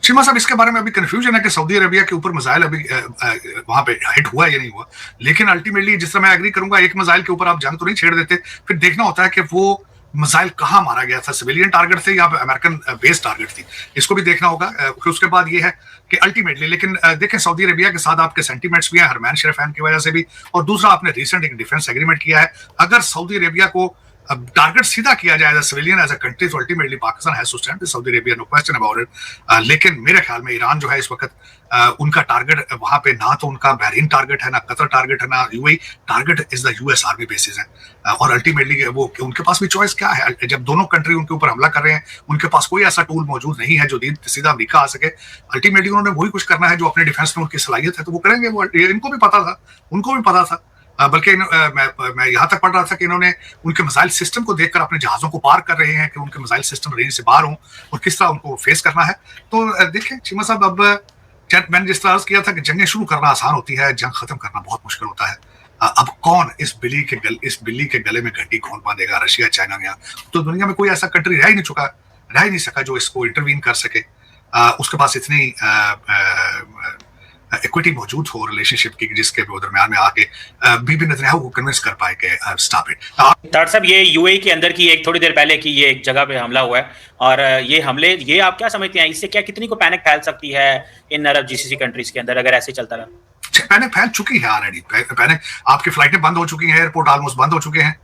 शिमा साहब, इसके बारे में अभी कंफ्यूजन है कि सऊदी अरबिया के ऊपर मिसाइल अभी वहां पे हिट हुआ या नहीं हुआ। लेकिन अल्टीमेटली जिस तरह मैं एग्री करूंगा, एक मिसाइल के ऊपर आप जंग तो नहीं छेड़ देते, फिर देखना होता है कि वो मिसाइल कहाँ मारा गया था, सिविलियन टारगेट थे या अमेरिकन बेस टारगेट थी, इसको भी देखना होगा। फिर उसके बाद ये है कि अल्टीमेटली, लेकिन देखें सऊदी अरेबिया के साथ आपके सेंटीमेंट्स भी हैं हरमैन शेरफैन की वजह से भी, और दूसरा आपने रिसेंट एक डिफेंस एग्रीमेंट किया है। अगर सऊदी अरेबिया को टारगेट सीधा किया जाए as a civilian as a country, तो ultimately Pakistan has to stand with Saudi Arabia, no question about it. लेकिन मेरे ख्याल में ईरान जो है इस वक्त उनका टारगेट वहां पे ना तो उनका बहरीन टारगेट है, ना कतर टारगेट है, ना UAE target is the US army basis है। और अल्टीमेटली वो उनके पास भी चॉइस क्या है, जब दोनों कंट्री उनके ऊपर हमला कर रहे हैं, उनके पास कोई ऐसा टूल मौजूद नहीं है जो सीधा अमेरिका आ सके। अल्टीमेटली उन्होंने वही कुछ करना है जो अपने डिफेंस में उनकी सलाहियत है, तो वो करेंगे। वो इनको भी पता था, उनको भी पता था। बल्कि मैं यहाँ तक पढ़ रहा था कि इन्होंने उनके मिसाइल सिस्टम को देखकर अपने जहाजों को पार कर रहे हैं कि उनके मिसाइल सिस्टम रेंज से बाहर हों और किस तरह उनको फेस करना है। तो देखें चीमा साहब, अब मैंने जिस तरह किया था कि जंगें शुरू करना आसान होती है, जंग खत्म करना बहुत मुश्किल होता है। अब कौन इस बिल्ली के गले में घंटी कौन बांधेगा, रशिया, चाइना? या तो दुनिया में कोई ऐसा कंट्री रह ही नहीं सका जो इसको इंटरवीन कर सके। उसके पास इतनी इक्विटी मौजूद हो रिलेशनशिप की, जिसके दरमियान में आके बीबी नेतन्याहू को कन्विंस कर पाए कि स्टॉप इट। डॉक्टर साहब, ये यूएई के अंदर की एक थोड़ी देर पहले की ये एक जगह पे हमला हुआ है, और ये आप क्या समझते हैं, इससे क्या कितनी को पैनिक फैल सकती है इन अरब जीसीसी कंट्रीज के अंदर अगर ऐसे चलता रहा? पैनिक फैल चुकी है ऑलरेडी। पैनिक, आपकी फ्लाइटें बंद हो चुकी हैं, एयरपोर्ट ऑलमोस्ट बंद हो चुके हैं।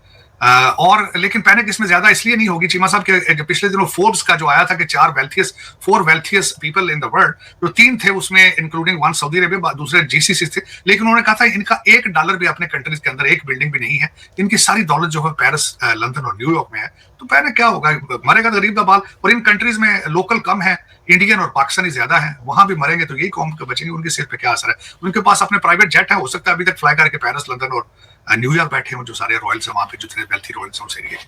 और लेकिन पैनिक इसमें ज्यादा इसलिए नहीं होगी चीमा साहब के पिछले दिनों फोर्ब्स का जो आया था कि 4 wealthiest people in the world, तो 3 थे उसमें, इंक्लूडिंग 1 सऊदी अरेबिया, दूसरे जीसीसी थे। लेकिन उन्होंने कहा था इनका $1 भी अपने कंट्रीज के अंदर, एक बिल्डिंग भी नहीं है, इनकी सारी दौलत जो है पेरिस, लंदन और न्यूयॉर्क में है। तो पैनिक क्या होगा, मरेगा गरीब का बाल। और इन कंट्रीज में लोकल कम है, इंडियन और पाकिस्तानी ज्यादा है, वहां भी मरेंगे तो यही कौम के बचेंगे, उनकी सेहत पे क्या असर है? उनके पास अपने प्राइवेट जेट है, हो सकता है अभी तक फ्लाई करके पेरिस, लंदन और न्यूयॉर्क बैठे हैं जो सारे रॉयल्स हैं वहां पे, जितने वेल्थी रॉयल्स हैं उस एरिया,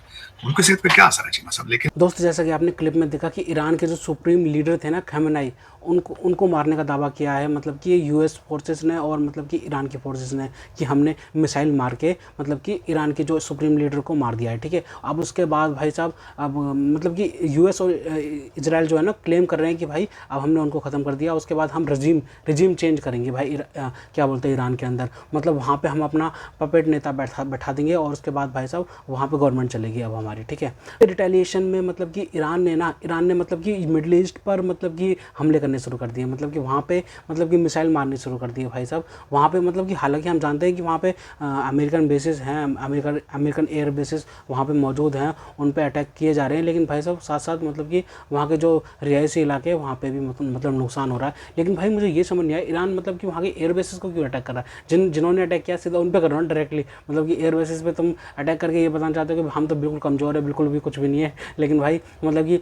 उनकी सेहत पे क्या असर है चीमा साहब? लेकिन दोस्त, जैसा कि आपने क्लिप में देखा कि ईरान के जो सुप्रीम लीडर थे ना, खमेनी, उनको मारने का दावा किया है, मतलब कि यूएस फोर्सेस ने और मतलब कि ईरान की फोर्सेस ने, कि हमने मिसाइल मार के मतलब कि ईरान के जो सुप्रीम लीडर को मार दिया है। ठीक है, अब उसके बाद भाई साहब, अब मतलब कि यूएस और इजराइल जो है ना क्लेम कर रहे हैं कि भाई अब हमने उनको ख़त्म कर दिया, उसके बाद हम रजीम चेंज करेंगे भाई, क्या बोलते हैं ईरान के अंदर, मतलब वहाँ पर हम अपना पपेट नेता बैठा देंगे, और उसके बाद भाई साहब वहाँ पर गवर्नमेंट चलेगी अब हमारी। ठीक है, रिटेलिएशन में मतलब कि ईरान ने मतलब कि मिडल ईस्ट पर मतलब कि हमले करने शुरू कर दिए, मतलब कि वहाँ पे मतलब कि मिसाइल मारने शुरू कर दिए भाई साहब वहाँ पे। मतलब कि हालांकि हम जानते हैं कि वहाँ पे अमेरिकन बेसिस हैं, अमेरिकन एयर बेसिस वहाँ पे मौजूद हैं, उन पे अटैक किए जा रहे हैं, लेकिन भाई साहब साथ साथ मतलब कि वहाँ के जो रिहायशी इलाके वहाँ पे भी मतलब नुकसान हो रहा है। लेकिन भाई मुझे ये समझ नहीं आया, ईरान मतलब कि वहाँ के एयर बेसिस को क्यों अटैक कर रहा है? जिन्होंने अटैक किया सीधा उन पर कर रहा है डायरेक्टली, मतलब कि एयर बेसिस पे तुम अटैक करके ये बताना चाहते हो कि हम तो बिल्कुल कमज़ोर है, बिल्कुल भी कुछ भी नहीं है। लेकिन भाई मतलब कि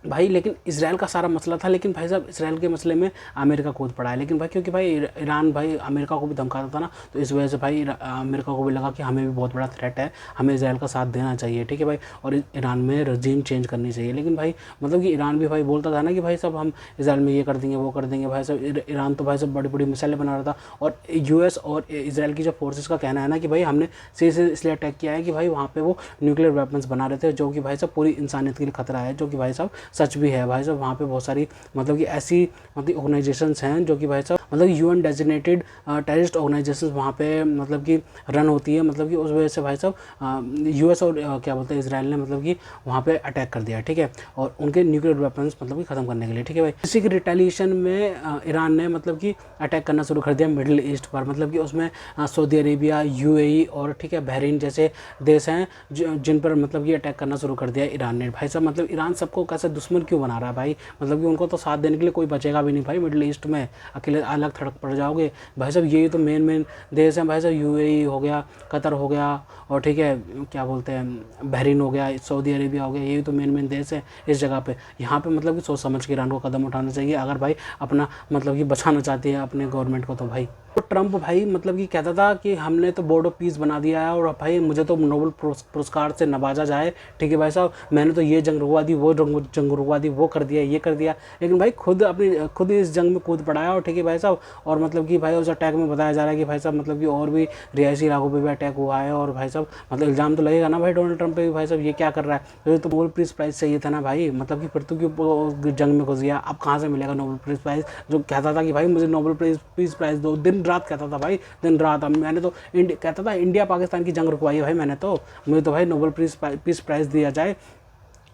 लेकिन इसराइल का सारा मसला था, लेकिन भाई साहब इसराइल के मसले में अमेरिका कूद पड़ा है। लेकिन भाई क्योंकि भाई ईरान भाई अमेरिका को भी धमकाता था ना, तो इस वजह से भाई अमेरिका को भी लगा कि हमें भी बहुत बड़ा थ्रेट है, हमें इसराइल का साथ देना चाहिए। ठीक है भाई, और ईरान में रजीम चेंज करनी चाहिए। लेकिन भाई मतलब कि ईरान भी भाई बोलता था ना कि भाई साहब हम इसराइल में ये कर देंगे, वो कर देंगे। भाई साहब ईरान तो भाई साहब बड़ी बड़ी मिसाइलें बना रहा था, और यूएस और इसराइल की जो फोर्सेस का कहना है ना कि भाई हमने से इसलिए अटैक किया है कि भाई वहाँ पर वो न्यूक्लियर वेपन्स बना रहे थे, जो कि भाई साहब पूरी इंसानियत के लिए खतरा है, जो कि भाई साहब सच भी है। भाई साहब वहाँ पे बहुत सारी मतलब कि ऐसी मतलब ऑर्गेनाइजेशंस हैं जो कि भाई साहब मतलब यूएन डेजिग्नेटेड टेररिस्ट ऑर्गेनाइजेशंस वहाँ पे मतलब कि रन होती है। मतलब कि उस वजह से भाई साहब यूएस और क्या बोलते हैं इसराइल ने मतलब कि वहाँ पे अटैक कर दिया। ठीक है, और उनके न्यूक्लियर वेपन्स मतलब कि ख़त्म करने के लिए। ठीक है भाई, इसी के रिटेलिएशन में ईरान ने मतलब कि अटैक करना शुरू कर दिया मिडिल ईस्ट पर। मतलब कि उसमें सऊदी अरेबिया, यूएई और ठीक है बहरीन जैसे देश हैं जिन पर मतलब कि अटैक करना शुरू कर दिया ईरान ने। भाई साहब मतलब ईरान सबको कैसे दुश्मन क्यों बना रहा है भाई? मतलब कि उनको तो साथ देने के लिए कोई बचेगा भी नहीं भाई। मिडिल ईस्ट में अकेले अलग थड़क पड़ जाओगे भाई साहब। यही तो मेन देश हैं भाई साहब, यूएई हो गया, कतर हो गया, और ठीक है क्या बोलते हैं बहरीन हो गया, सऊदी अरेबिया हो गया, यही तो मेन देश है इस जगह पे। यहाँ पे मतलब कि सोच समझ के ईरान को कदम उठाना चाहिए अगर भाई अपना मतलब कि बचाना चाहती है अपने गवर्नमेंट को। तो भाई तो ट्रंप भाई मतलब कि कहता था कि हमने तो बोर्ड ऑफ पीस बना दिया है, और भाई मुझे तो नोबेल पुरस्कार से नवाजा जाए। ठीक है भाई साहब, मैंने तो ये जंग रुकवा दी, वो जंग रुकवा दी, वो कर दिया, ये कर दिया। लेकिन भाई खुद इस जंग में कूद पड़ा है। और ठीक है भाई साहब, और मतलब कि भाई उस अटैक में बताया जा रहा है कि भाई साहब मतलब कि और भी रिहायशी इलाकों पे भी अटैक हुआ है। और भाई साहब मतलब इल्ज़ाम तो लगेगा ना भाई डोनाल्ड ट्रंप पे भी, भाई साहब ये क्या कर रहा है? तो नोबेल पीस प्राइज़ चाहिए था ना भाई, मतलब कि फिर तो क्यों जंग में घुस गया? अब कहाँ से मिलेगा नोबेल पीस प्राइज़? जो कहता था कि भाई मुझे नोबेल पीस प्राइज़ दो, दिन रात कहता था भाई, दिन रात। मैंने तो कहता था इंडिया पाकिस्तान की जंग रुकवाई है भाई मैंने तो, मुझे तो भाई नोबेल पीस प्राइज़ दिया जाए।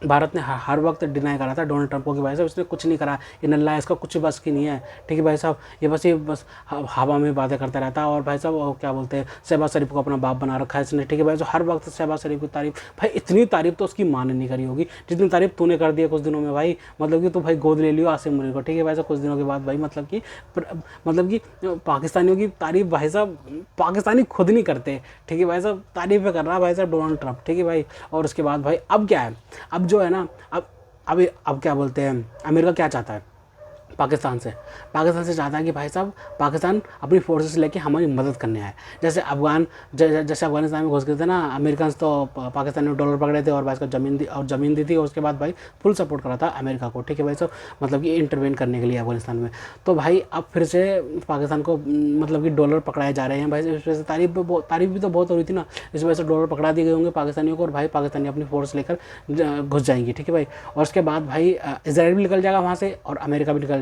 भारत ने हर वक्त डिनाई करा था डोनाल्ड ट्रंप को कि भाई साहब इसने कुछ नहीं करा, ये नल्ला है, इसका कुछ बस की नहीं है, ठीक है भाई साहब, ये बस हवा में बातें करता रहता है। और भाई साहब वो क्या बोलते हैं, शहबाज शरीफ को अपना बाप बना रखा है इसने, ठीक है भाई साहब, हर वक्त शहबाज शरीफ की तारीफ। भाई इतनी तारीफ तो उसकी माँ ने नहीं करी होगी जितनी तारीफ तूने कर दी है कुछ दिनों में भाई। मतलब कि तू भाई गोद ले लियो आसिम मुनीर को, ठीक है भाई साहब, कुछ दिनों के बाद भाई। मतलब कि पाकिस्तानियों की तारीफ भाई साहब पाकिस्तानी खुद नहीं करते, ठीक है भाई साहब, तारीफ कर रहा है भाई साहब डोनाल्ड ट्रंप, ठीक है भाई। और उसके बाद भाई अब क्या है, अब जो है ना, अब क्या बोलते हैं, अमेरिका क्या चाहता है पाकिस्तान से चाहता है कि भाई साहब पाकिस्तान अपनी फोर्सेस लेके हमारी मदद करने आए। जैसे अफगानिस्तान में घुस गए थे ना अमेरिकन, तो पाकिस्तान ने डॉलर पकड़े थे और भाई इसका ज़मीन दी थी, और उसके बाद भाई फुल सपोर्ट करा था अमेरिका को, ठीक है भाई साहब, मतलब कि इंटरवेन करने के लिए अफगानिस्तान में। तो भाई अब फिर से पाकिस्तान को मतलब कि डॉलर पकड़ाए जा रहे हैं भाई। इस वजह से तारीफ भी तो बहुत हो रही थी ना, इस वजह से डॉलर पकड़ा दिए गए होंगे पाकिस्तानियों को, और भाई पाकिस्तानी अपनी फोर्स लेकर घुस जाएंगी, ठीक है भाई। और उसके बाद भाई इजराइल भी निकल जाएगा वहाँ से और अमेरिका भी निकल जाएगा।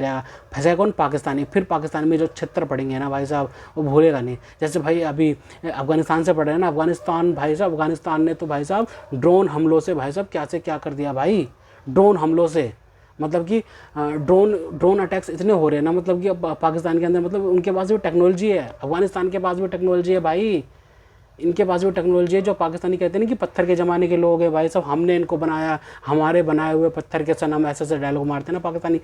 फंसेगा कौन? पाकिस्तानी। फिर पाकिस्तान में जो छितर पड़ेंगे ना भाई साहब वो भूलेगा नहीं। जैसे भाई अभी अफगानिस्तान से पड़ रहे हैं ना, अफगानिस्तान भाई साहब, अफगानिस्तान ने तो भाई साहब ड्रोन हमलों से भाई साहब क्या से क्या कर दिया भाई, ड्रोन हमलों से। मतलब कि ड्रोन अटैक्स इतने हो रहे हैं ना, मतलब कि अब पाकिस्तान के अंदर, मतलब उनके पास भी टेक्नोलॉजी है, अफगानिस्तान के पास भी टेक्नोलॉजी है भाई, इनके पास भी टेक्नोलॉजी है। जो पाकिस्तानी कहते हैं ना कि पत्थर के ज़माने के लोग हैं भाई साहब, हमने इनको बनाया, हमारे बनाए हुए पत्थर के सनम, ऐसे डायलॉग मारते हैं ना पाकिस्तानी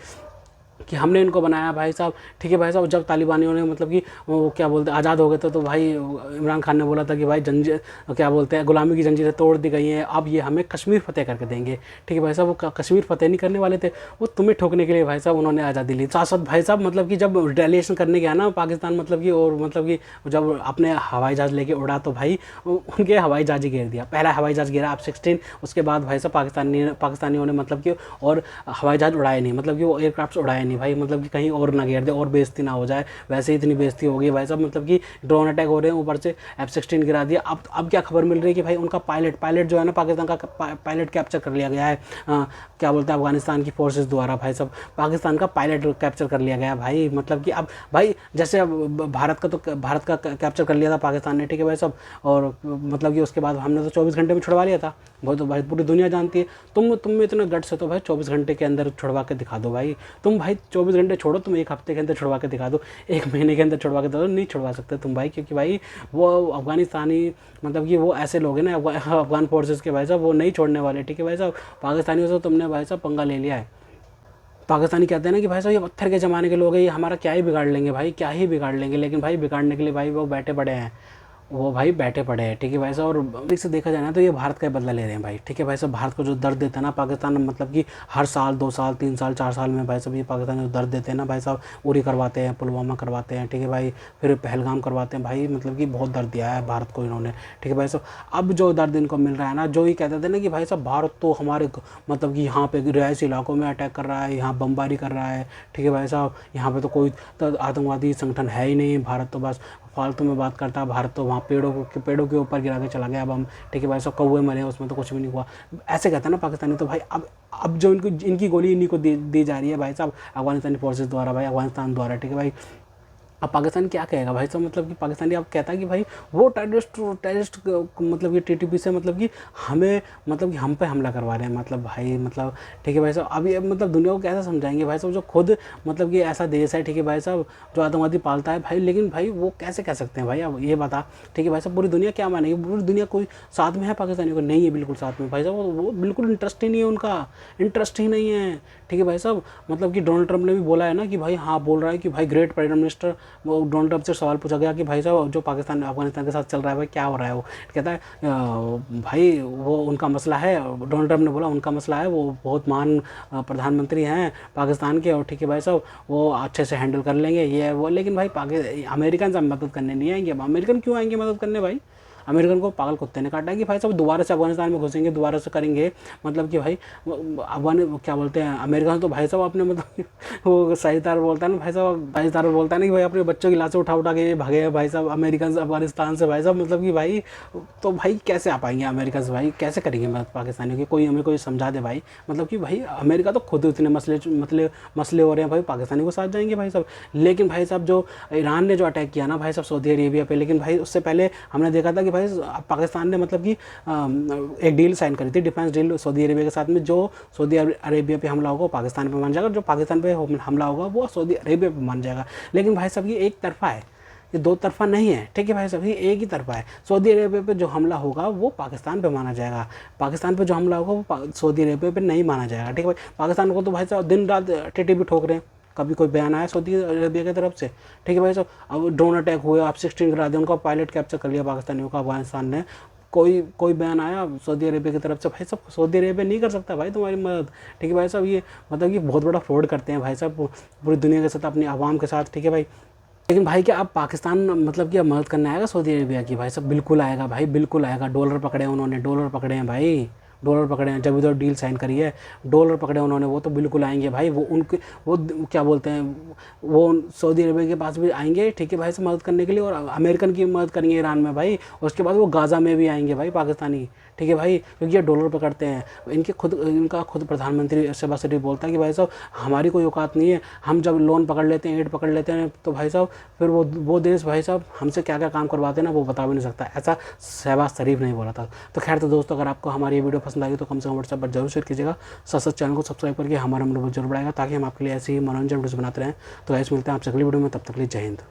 कि हमने इनको बनाया भाई साहब, ठीक है भाई साहब। जब तालिबानियों ने मतलब कि वो क्या बोलते हैं आज़ाद हो गए थे, तो भाई इमरान खान ने बोला था कि भाई क्या बोलते हैं गुलामी की जंजीरें तोड़ दी गई हैं, अब ये हमें कश्मीर फतेह करके देंगे, ठीक है भाई साहब। वो कश्मीर फतेह नहीं करने वाले थे, वो तुम्हें ठोकने के लिए भाई साहब उन्होंने आज़ादी ली। साथ साथ भाई साहब मतलब कि जब रिटेलिएशन करने गया ना पाकिस्तान, मतलब कि और मतलब कि जब अपने हवाई जहाज़ लेके उड़ा तो भाई उनके हवाई जहाज़ ही घेर दिया। पहला हवाई जहाज़ घेरा F-16, उसके बाद भाई साहब पाकिस्तानियों ने मतलब कि और हवाई जहाज़ उड़ाए नहीं, मतलब कि वो एयरक्राफ्ट उड़ाए नहीं भाई, मतलब कि कहीं और ना घेर दे और बेइज्जती ना हो जाए। वैसे ही इतनी बेइज्जती हो गई भाई साहब, मतलब कि ड्रोन अटैक हो रहे हैं, ऊपर से F-16 गिरा दिया। अब क्या खबर मिल रही है कि भाई उनका पायलट जो है ना, पाकिस्तान का पायलट कैप्चर कर लिया गया है, क्या बोलते हैं अफगानिस्तान की फोर्सेस द्वारा भाई साहब, पाकिस्तान का पायलट कैप्चर कर लिया गया भाई। मतलब कि अब भाई जैसे अब भारत का कैप्चर कर लिया था पाकिस्तान ने, ठीक है भाई साहब, और मतलब कि उसके बाद हमने तो 24 घंटे में छुड़वा लिया था। वो तो भाई पूरी दुनिया जानती है। तुम में इतना गट्स है तो भाई 24 घंटे के अंदर छुड़वा के दिखा दो भाई। तुम भाई 24 घंटे छोड़ो, तुम एक हफ्ते के अंदर छुड़वा के दिखा दो, एक महीने के अंदर छुड़वा के दिखा दो, नहीं छुड़वा सकते तुम भाई, क्योंकि भाई वो अफगानिस्तानी मतलब कि वो ऐसे लोग हैं ना अफगान फोर्सेस के भाई साहब, वो नहीं छोड़ने वाले, ठीक है भाई साहब। पाकिस्तानियों से तुमने भाई साहब पंगा ले लिया है। पाकिस्तानी कहते हैं ना कि भाई साहब ये पत्थर के ज़माने के लोग हैं, ये हमारा क्या ही बिगाड़ लेंगे भाई, क्या ही बिगाड़ लेंगे। लेकिन भाई बिगाड़ने के लिए भाई वो बैठे पड़े हैं, ठीक है भाई साहब। और एक से देखा जाए ना तो ये भारत का बदला ले रहे हैं भाई, ठीक है भाई साहब। भारत को जो दर्द देते हैं ना पाकिस्तान, मतलब कि हर साल 2 साल 3 साल 4 साल में भाई साहब ये पाकिस्तान जो दर्द देते हैं ना भाई साहब, उरी करवाते हैं, पुलवामा करवाते हैं, ठीक है भाई, फिर पहलगाम करवाते हैं भाई, मतलब कि बहुत दर्द दिया है भारत को इन्होंने, ठीक है भाई साहब। अब जो दर्द इनको मिल रहा है ना, जो ही कहते थे ना कि भाई साहब भारत तो हमारे मतलब कि यहाँ पे रिहायशी इलाकों में अटैक कर रहा है, यहाँ बमबारी कर रहा है, ठीक है भाई साहब, यहाँ पे तो कोई आतंकवादी संगठन है ही नहीं, भारत तो बस फालतू में बात करता है, भारत तो वहाँ पेड़ों के ऊपर गिरा के चला गया अब हम, ठीक है भाई साहब, कौवे मरे उसमें तो कुछ भी नहीं हुआ, ऐसे कहते हैं ना पाकिस्तानी। तो भाई अब जो इनकी गोली इन्हीं को दी जा रही है भाई साहब अफगानिस्तानी फोर्सेस द्वारा, भाई अफगानिस्तान द्वारा, ठीक है भाई। अब पाकिस्तान क्या कहेगा भाई साहब, मतलब कि पाकिस्तानी अब कहता है कि भाई वो टेररिस्ट मतलब कि TTP से मतलब कि हमें मतलब कि हम पे हमला करवा रहे हैं, मतलब भाई मतलब, ठीक है भाई साहब। अब ये मतलब दुनिया को कैसे समझाएंगे भाई साहब, जो खुद मतलब कि ऐसा देश है, ठीक है भाई साहब, जो आतंकवादी पालता है भाई, लेकिन भाई वो कैसे कह सकते हैं भाई, अब ये बता, ठीक है भाई साहब। पूरी दुनिया क्या मानेगी, पूरी दुनिया कोई साथ में है पाकिस्तानियों को? नहीं है बिल्कुल साथ में भाई साहब, वो बिल्कुल इंटरेस्ट ही नहीं है, उनका इंटरेस्ट ही नहीं है, ठीक है भाई साहब। मतलब कि डोनाल्ड ट्रंप ने भी बोला है ना कि भाई, हाँ बोल रहा है कि भाई ग्रेट प्राइम मिनिस्टर, वो डोनाल्ड ट्रंप से सवाल पूछा गया कि भाई साहब जो पाकिस्तान अफगानिस्तान के साथ चल रहा है भाई क्या हो रहा है, वो कहता है भाई वो उनका मसला है। डोनाल्ड ट्रंप ने बोला उनका मसला है, वो बहुत महान प्रधानमंत्री हैं पाकिस्तान के, और ठीक है भाई साहब वो अच्छे से हैंडल कर लेंगे ये वो। लेकिन भाई अमेरिकन से मदद करने नहीं आएंगे। अब अमेरिकन क्यों आएंगे मदद करने भाई? अमेरिकन को पागल कुत्ते ने काटा है कि भाई साहब दोबारा से अफगानिस्तान में घुसेंगे, दोबारा से करेंगे, मतलब कि भाई अफगान क्या बोलते हैं अमेरिका तो भाई साहब अपने मतलब वो साझेदार बोलता है ना भाई साहब, साझेदार बोलता है ना कि भाई अपने बच्चों की लाशें उठा उठा के भागे हैं भाई साहब अमेरिकन से अफगानिस्तान से भाई साहब, मतलब कि भाई तो भाई कैसे आ पाएंगे अमेरिका से, भाई कैसे करेंगे मतलब पाकिस्तानियों की, कोई हमें कोई समझा दे भाई, मतलब कि भाई अमेरिका तो खुद इतने मसले हो रहे हैं भाई, पाकिस्तानी को साथ जाएंगे भाई साहब। लेकिन भाई साहब जो ईरान ने जो अटैक किया ना भाई साहब सऊदी अरेबिया पे, लेकिन भाई उससे पहले हमने देखा था कि भाई पाकिस्तान ने मतलब कि एक डील साइन करी थी, डिफेंस डील सऊदी अरेबिया के साथ में, जो सऊदी अरेबिया पे हमला होगा वो पाकिस्तान पे मान जाएगा, जो पाकिस्तान पे हमला होगा वो सऊदी अरेबिया पे मान जाएगा। लेकिन भाई साहब ये एक तरफा है, ये दो तरफा नहीं है, ठीक है भाई साहब, ये एक ही तरफा है। सऊदी अरेबिया पे जो हमला होगा वो पाकिस्तान पे माना जाएगा, पाकिस्तान पे जो हमला होगा वो सऊदी अरेबिया पे नहीं माना जाएगा, ठीक है भाई। पाकिस्तान को तो भाई साहब दिन रात टीटी भी ठोक रहे हैं, कभी कोई बयान आया सऊदी अरेबिया की तरफ से, ठीक है भाई साहब। अब ड्रोन अटैक हुए, आप 16 करा दिया, उनका पायलट कैप्चर कर लिया पाकिस्तानियों का अफगानिस्तान ने, कोई बयान आया सऊदी अरेबिया की तरफ से, भाई साहब सऊदी अरेबिया नहीं कर सकता भाई तुम्हारी मदद, ठीक है भाई साहब। ये मतलब कि बहुत बड़ा फ्रॉड करते हैं भाई साहब पूरी दुनिया के साथ, अपनी आवाम के साथ, ठीक है भाई। लेकिन भाई क्या अब पाकिस्तान मतलब कि अब मदद करने आएगा सऊदी अरेबिया की, भाई साहब बिल्कुल आएगा भाई, बिल्कुल आएगा। डॉलर पकड़े हैं उन्होंने, डॉलर पकड़े हैं भाई, डॉलर पकड़े हैं, जब इधर डील साइन करी है डॉलर पकड़े उन्होंने, वो तो बिल्कुल आएंगे भाई। वो उनके वो क्या बोलते हैं वो सऊदी अरेबिया के पास भी आएंगे, ठीक है भाई से मदद करने के लिए, और अमेरिकन की मदद करेंगे ईरान में भाई, उसके बाद वो गाज़ा में भी आएंगे भाई पाकिस्तानी, ठीक है भाई, क्योंकि ये डॉलर पकड़ते हैं। इनका खुद प्रधानमंत्री शहबाज शरीफ बोलता है कि भाई साहब हमारी कोई औकात नहीं है, हम जब लोन पकड़ लेते हैं, एड पकड़ लेते हैं, तो भाई साहब फिर वो देश भाई साहब हमसे क्या क्या काम करवाते हैं ना वो बता भी नहीं सकता, ऐसा शहबाज शरीफ नहीं बोला था। तो खैर तो दोस्तों अगर आपको हमारी ये वीडियो पसंद आई तो कम से कम व्हाट्सएप पर जरूर शेयर कीजिएगा, साथ चैनल को सब्सक्राइब करके हमारा मनोबल जरूर बढ़ाएगा, ताकि हम आपके लिए ऐसी ही मनोरंजन वीडियोस बनाते रहें। तो ऐसे मिलते हैं आपसे अगली वीडियो में, तब तक के लिए जय हिंद।